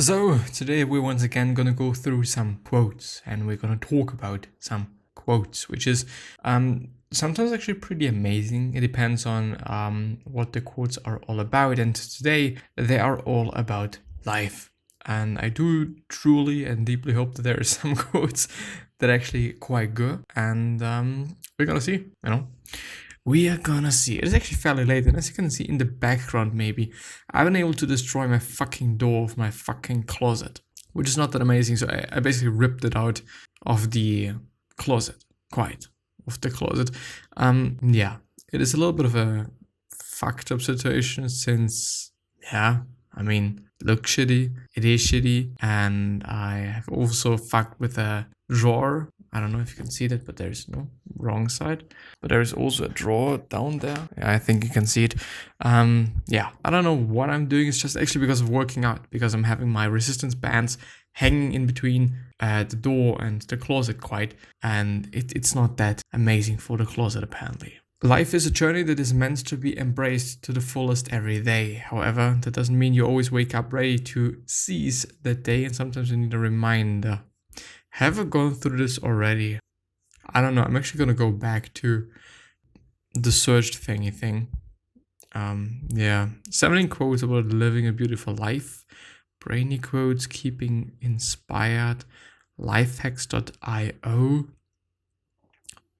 So today we're once again gonna go through some quotes, and we're gonna talk about some quotes, which is sometimes actually pretty amazing. It depends on what the quotes are all about, and today they are all about life. And I do truly and deeply hope that there are some quotes that are actually quite good, and we're gonna see, We are gonna see. It is actually fairly late, and as you can see in the background, maybe, I've been able to destroy my fucking door of my fucking closet, which is not that amazing. So I basically ripped it out of the closet, of the closet. Yeah, it is a little bit of a fucked up situation since, it looks shitty, it is shitty, and I have also fucked with a drawer. I don't know if you can see that, but there's no wrong side. But there's also a drawer down there. Yeah, I think you can see it. Yeah, I don't know what I'm doing. It's just actually because of working out, because I'm having my resistance bands hanging in between the door and the closet and it's not that amazing for the closet apparently. Life is a journey that is meant to be embraced to the fullest every day. However, that doesn't mean you always wake up ready to seize that day, and sometimes you need a reminder. Have I gone through this already? I don't know. I'm actually going to go back to the searched thingy thing. 17 quotes about living a beautiful life. Brainy quotes, keeping inspired. Lifehacks.io.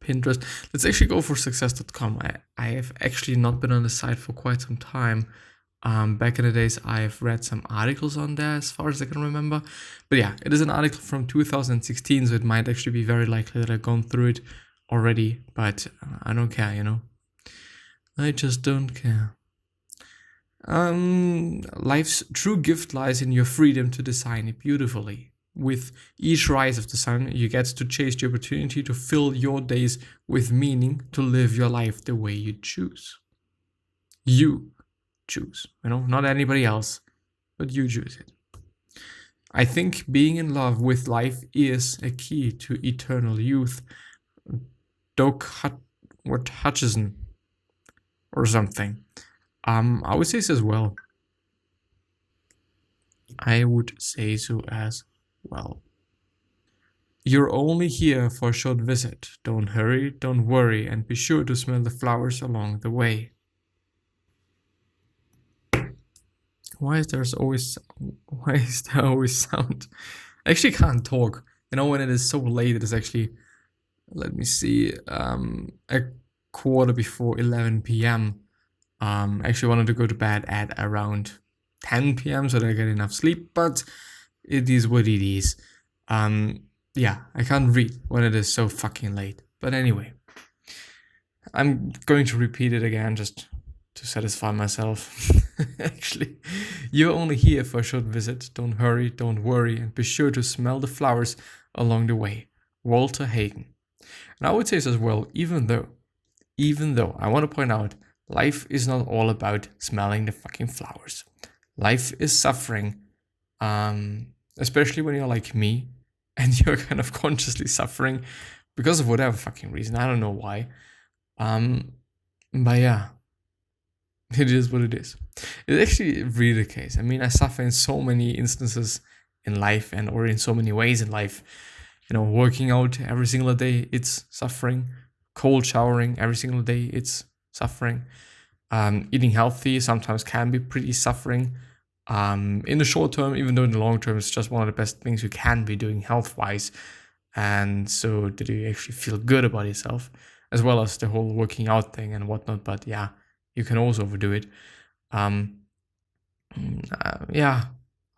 Pinterest. Let's actually go for success.com. I have actually not been on the site for quite some time. Back in the days, I've read some articles on there as far as I can remember. But yeah, it is an article from 2016, so it might actually be very likely that I've gone through it already. But I don't care, I just don't care. Life's true gift lies in your freedom to design it beautifully. With each rise of the sun, you get to chase the opportunity to fill your days with meaning, to live your life the way you choose. You choose, not anybody else, but you choose it. I think being in love with life is a key to eternal youth. Doc Hutchison or something. I would say so as well. You're only here for a short visit. Don't hurry, don't worry, and be sure to smell the flowers along the way. Why is there always sound? I actually can't talk. When it is so late, it is actually, let me see, a quarter before 11 p.m. I actually wanted to go to bed at around 10 p.m. so that I get enough sleep, but it is what it is. Yeah, I can't read when it is so fucking late. But anyway, I'm going to repeat it again just to satisfy myself. Actually, you're only here for a short visit. Don't hurry, don't worry, and be sure to smell the flowers along the way. Walter Hagen. And I would say as well, even though I want to point out, life is not all about smelling the fucking flowers. Life is suffering, especially when you're like me and you're kind of consciously suffering because of whatever fucking reason. I don't know why. But yeah, it is what it is. It's actually really the case. I suffer in so many instances in life or in so many ways in life. Working out every single day, it's suffering. Cold showering every single day, it's suffering. Eating healthy sometimes can be pretty suffering. In the short term, even though in the long term, it's just one of the best things you can be doing health-wise. And so that you actually feel good about yourself, as well as the whole working out thing and whatnot. But yeah, you can also overdo it. Yeah,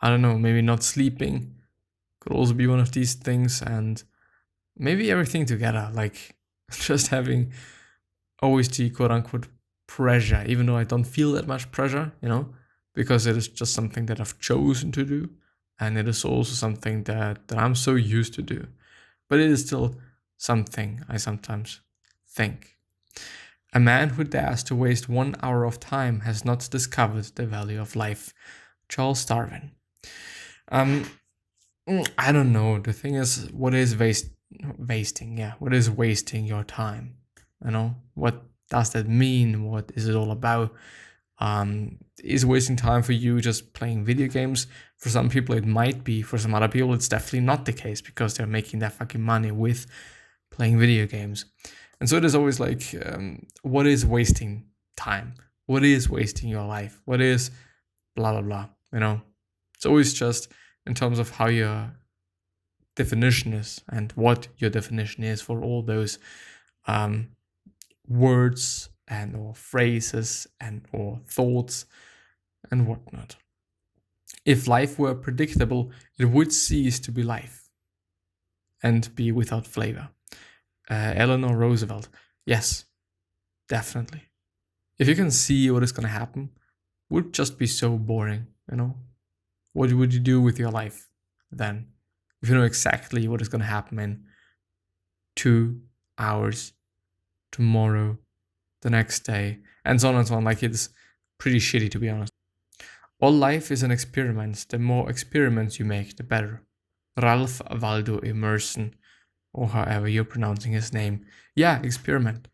I don't know, maybe not sleeping could also be one of these things, and maybe everything together, like just having always the quote-unquote pressure, even though I don't feel that much pressure, because it is just something that I've chosen to do, and it is also something that I'm so used to do. But it is still something I sometimes think. A man who dares to waste 1 hour of time has not discovered the value of life. Charles Darwin. I don't know. The thing is, what is wasting? Yeah, what is wasting your time? What does that mean? What is it all about? Is wasting time for you just playing video games? For some people it might be, for some other people it's definitely not the case, because they're making their fucking money with playing video games. And so it is always like, what is wasting time? What is wasting your life? What is blah, blah, blah, you know? It's always just in terms of how your definition is and what your definition is for all those words and or phrases and or thoughts and whatnot. If life were predictable, it would cease to be life and be without flavor. Eleanor Roosevelt. Yes, definitely. If you can see what is going to happen, it would just be so boring, you know? What would you do with your life then? If you know exactly what is going to happen in 2 hours, tomorrow, the next day, and so on and so on. Like, it's pretty shitty, to be honest. All life is an experiment. The more experiments you make, the better. Ralph Waldo Emerson, or however you're pronouncing his name. Yeah, experiment.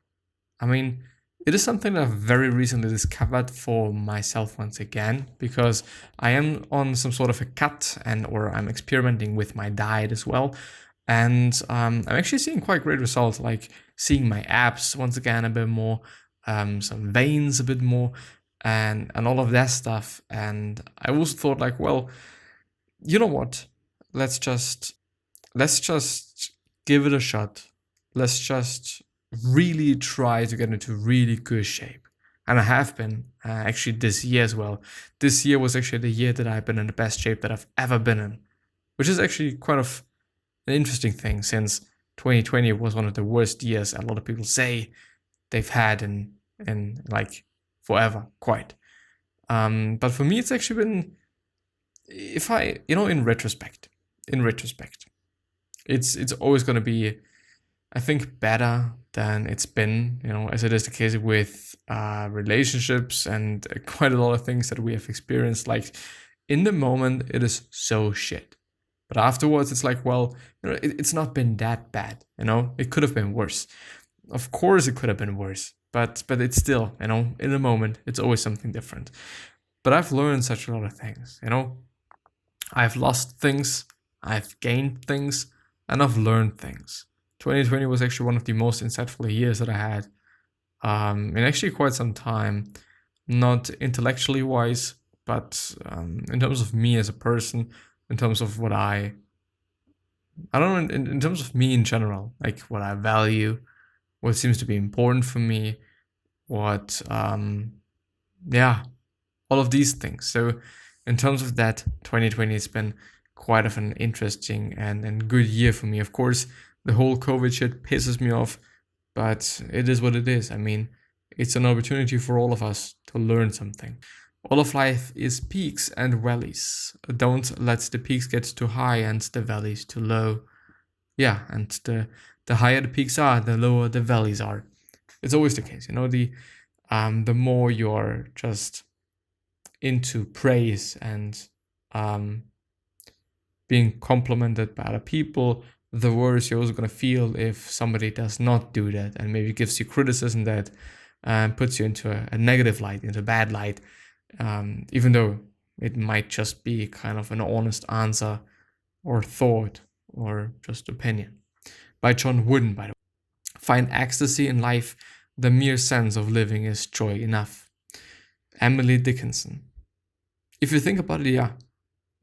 I mean, it is something that I've very recently discovered for myself once again, because I am on some sort of a cut or I'm experimenting with my diet as well. And I'm actually seeing quite great results, like seeing my abs once again a bit more, some veins a bit more, and all of that stuff. And I also thought, like, well, you know what? Let's just give it a shot. Let's just really try to get into really good shape. And I have been, actually this year as well. This year was actually the year that I've been in the best shape that I've ever been in, which is actually quite of an interesting thing, since 2020 was one of the worst years a lot of people say they've had in like forever, quite. But for me, it's actually been, if I, in retrospect, it's always going to be, I think, better than it's been, as it is the case with relationships and quite a lot of things that we have experienced. Like, in the moment, it is so shit. But afterwards, it's like, well, it's not been that bad, It could have been worse. Of course, it could have been worse. But it's still, in the moment, it's always something different. But I've learned such a lot of things, I've lost things, I've gained things, and I've learned things. 2020 was actually one of the most insightful years that I had in actually quite some time. Not intellectually wise, but in terms of me as a person, in terms of what I don't know, in terms of me in general, like what I value, what seems to be important for me, what, all of these things. So in terms of that, 2020 has been quite of an interesting and good year for me. Of course, the whole COVID shit pisses me off, but it is what it is. I mean, it's an opportunity for all of us to learn something. All of life is peaks and valleys. Don't let the peaks get too high and the valleys too low. Yeah, and the higher the peaks are, the lower the valleys are. It's always the case, the more you're just into praise and being complimented by other people, the worse you're also going to feel if somebody does not do that and maybe gives you criticism that puts you into a negative light, into a bad light, even though it might just be kind of an honest answer or thought or just opinion. By John Wooden, by the way. Find ecstasy in life. The mere sense of living is joy enough. Emily Dickinson. If you think about it, yeah.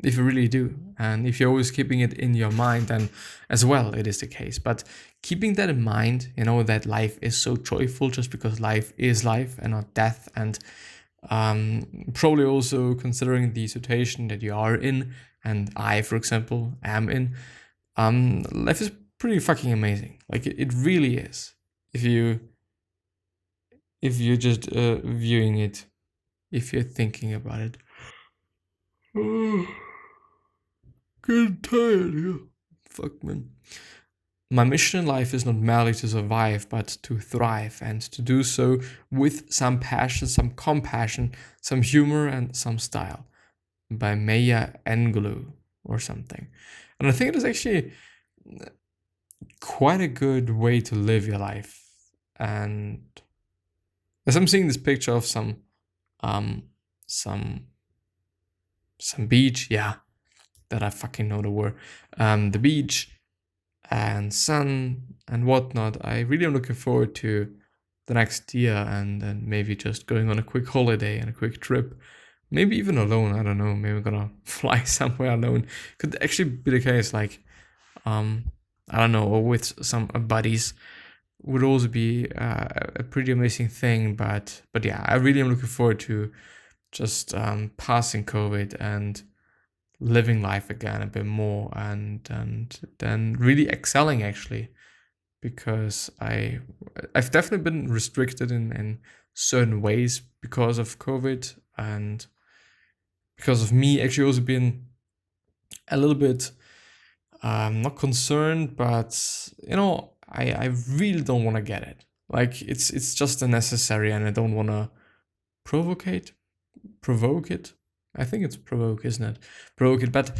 If you really do, and if you're always keeping it in your mind, then as well it is the case. But keeping that in mind, that life is so joyful just because life is life and not death, and probably also considering the situation that you are in, and I, for example, am in, life is pretty fucking amazing. Like, it really is. If you're just viewing it, if you're thinking about it. Getting tired here. Fuck, man. My mission in life is not merely to survive, but to thrive, and to do so with some passion, some compassion, some humor, and some style. By Maya Angelou or something. And I think it is actually quite a good way to live your life. And as I'm seeing this picture of some some beach, yeah, that I fucking know the word, the beach and sun and whatnot. I really am looking forward to the next year and maybe just going on a quick holiday and a quick trip. Maybe even alone, I don't know. Maybe I'm gonna fly somewhere alone. Could actually be the case, like, I don't know, or with some buddies would also be a pretty amazing thing. But yeah, I really am looking forward to just passing COVID and living life again a bit more and then really excelling actually, because I've definitely been restricted in certain ways because of COVID and because of me actually also being a little bit not concerned, but I really don't want to get it. Like it's just unnecessary and I don't want to provoke it. I think it's provoke, isn't it? Provoke it. But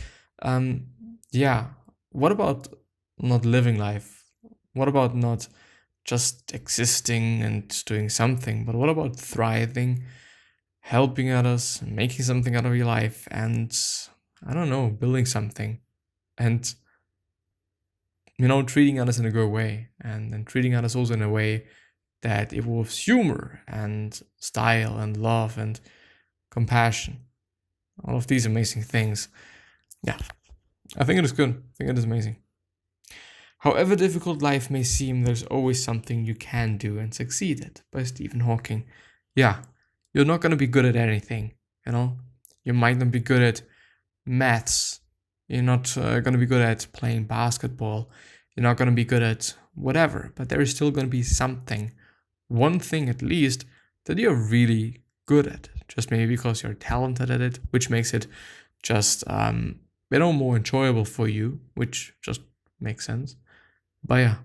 yeah, what about not living life? What about not just existing and doing something? But what about thriving, helping others, making something out of your life, and I don't know, building something, and treating others in a good way, and treating others also in a way that involves humor and style and love and compassion. All of these amazing things. Yeah, I think it is good. I think it is amazing. However difficult life may seem, there's always something you can do and succeed at, by Stephen Hawking. Yeah, you're not going to be good at anything, You might not be good at maths. You're not going to be good at playing basketball. You're not going to be good at whatever, but there is still going to be something, one thing at least, that you're really good at. Just maybe because you're talented at it, which makes it just, more enjoyable for you, which just makes sense. But yeah,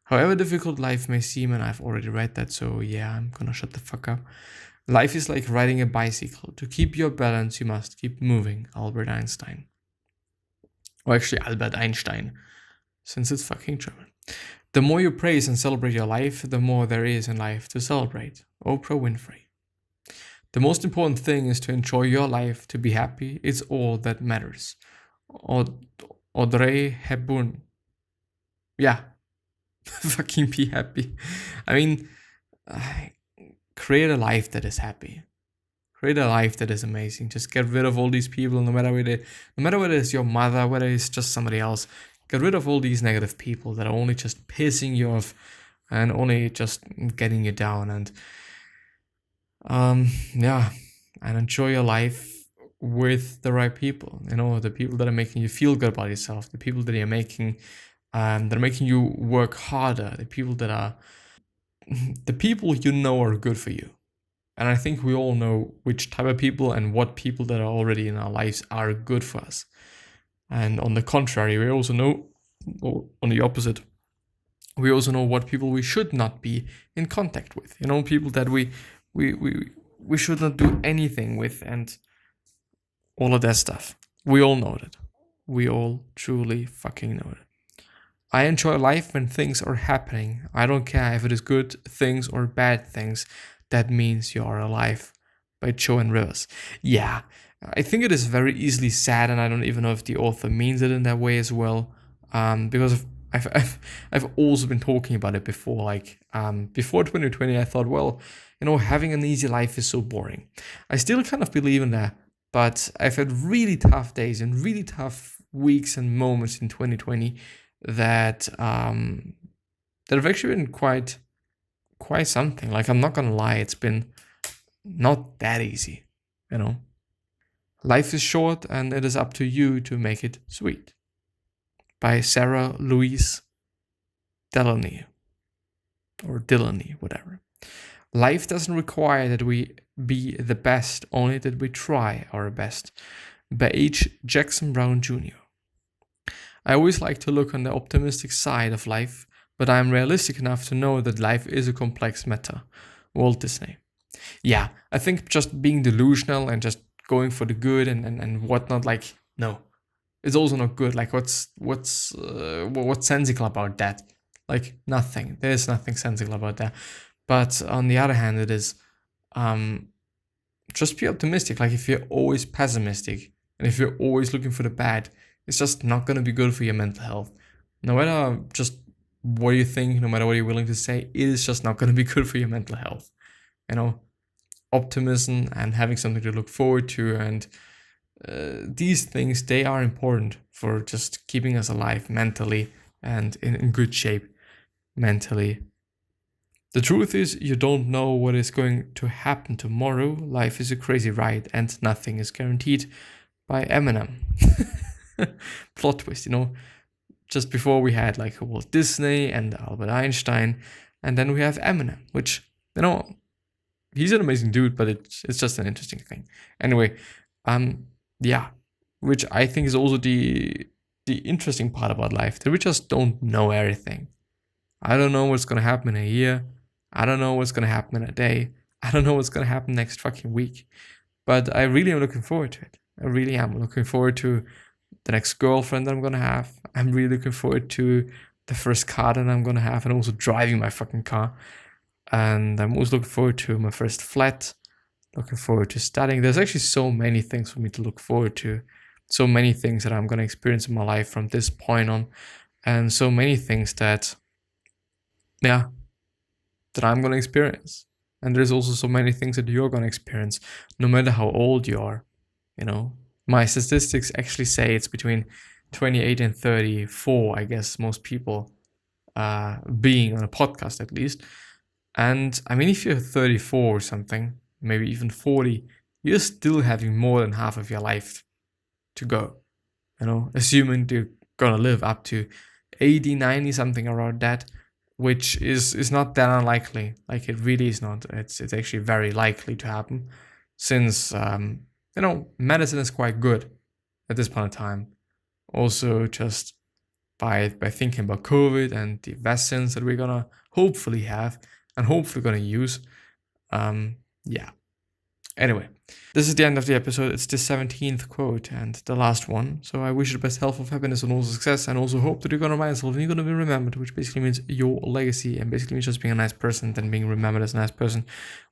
however difficult life may seem, and I've already read that, so yeah, I'm gonna shut the fuck up. Life is like riding a bicycle. To keep your balance, you must keep moving. Albert Einstein. Or actually, Albert Einstein, since it's fucking German. The more you praise and celebrate your life, the more there is in life to celebrate. Oprah Winfrey. The most important thing is to enjoy your life, to be happy. It's all that matters. Audrey Hepburn. Yeah. Fucking be happy. I mean, create a life that is happy. Create a life that is amazing. Just get rid of all these people, no matter whether it's your mother, whether it's just somebody else. Get rid of all these negative people that are only just pissing you off and only just getting you down. And and enjoy your life with the right people. The people that are making you feel good about yourself, the people that are making you work harder, the people are good for you. And I think we all know which type of people and what people that are already in our lives are good for us. And on the contrary, we also know, or on the opposite, we also know what people we should not be in contact with. People that we should not do anything with, and all of that stuff. We all know that. We all truly fucking know it. I enjoy life when things are happening. I don't care if it is good things or bad things. That means you are alive. By Joan Rivers. Yeah, I think it is very easily said, and I don't even know if the author means it in that way as well. Because I've also been talking about it before. Like before 2020, I thought, well, having an easy life is so boring. I still kind of believe in that, but I've had really tough days and really tough weeks and moments in 2020 that have actually been quite something. Like, I'm not gonna lie, it's been not that easy, Life is short and it is up to you to make it sweet. By Sarah Louise Delaney. Or Delaney, whatever. Life doesn't require that we be the best, only that we try our best. By H. Jackson Brown Jr. I always like to look on the optimistic side of life, but I am realistic enough to know that life is a complex matter. Walt Disney. Yeah, I think just being delusional and just going for the good and whatnot, like, no, it's also not good. Like, what's sensical about that? Like, nothing. There's nothing sensical about that. But on the other hand, it is just be optimistic. Like if you're always pessimistic and if you're always looking for the bad, it's just not going to be good for your mental health. No matter just what you think, no matter what you're willing to say, it is just not going to be good for your mental health. Optimism and having something to look forward to, and these things, they are important for just keeping us alive mentally and in good shape mentally. The truth is, you don't know what is going to happen tomorrow. Life is a crazy ride and nothing is guaranteed, by Eminem. Plot twist, just before we had like Walt Disney and Albert Einstein, and then we have Eminem, which, he's an amazing dude, but it's just an interesting thing. Anyway, which I think is also the interesting part about life, that we just don't know everything. I don't know what's gonna happen in a year. I don't know what's gonna happen in a day. I don't know what's gonna happen next fucking week. But I really am looking forward to it. I really am looking forward to the next girlfriend that I'm gonna have. I'm really looking forward to the first car that I'm gonna have, and also driving my fucking car. And I'm also looking forward to my first flat, looking forward to studying. There's actually so many things for me to look forward to, so many things that I'm going to experience in my life from this point on, and so many things that I'm going to experience. And there's also so many things that you're going to experience, no matter how old you are. My statistics actually say it's between 28 and 34, I guess, most people being on a podcast at least. And I mean, if you're 34 or something, maybe even 40, you're still having more than half of your life to go. Assuming you're gonna live up to 80, 90, something around that, which is not that unlikely. Like, it really is not. It's actually very likely to happen, since medicine is quite good at this point in time. Also, just by thinking about COVID and the vaccines that we're gonna hopefully have and hopefully gonna use. Anyway, this is the end of the episode. It's the 17th quote and the last one. So I wish you the best health, of happiness, and also success, and also hope that you're gonna remind yourself and you're gonna be remembered, which basically means your legacy, and basically means just being a nice person, then being remembered as a nice person,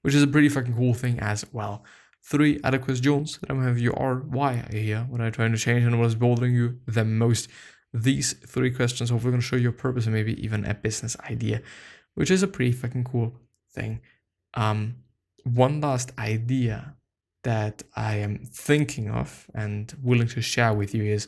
which is a pretty fucking cool thing as well. 3 other questions that I'm having you are: why are you here? What are you trying to change, and what is bothering you the most? These 3 questions hopefully gonna show your purpose and maybe even a business idea, which is a pretty fucking cool thing. One last idea that I am thinking of and willing to share with you is,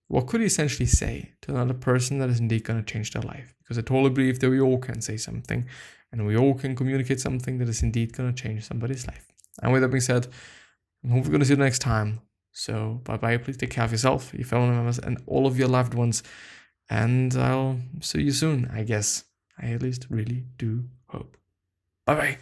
what could you essentially say to another person that is indeed going to change their life? Because I totally believe that we all can say something, and we all can communicate something that is indeed going to change somebody's life. And with that being said, I hope we're going to see you next time. So bye-bye, please take care of yourself, your family members, and all of your loved ones. And I'll see you soon, I guess. I at least really do hope. Bye-bye.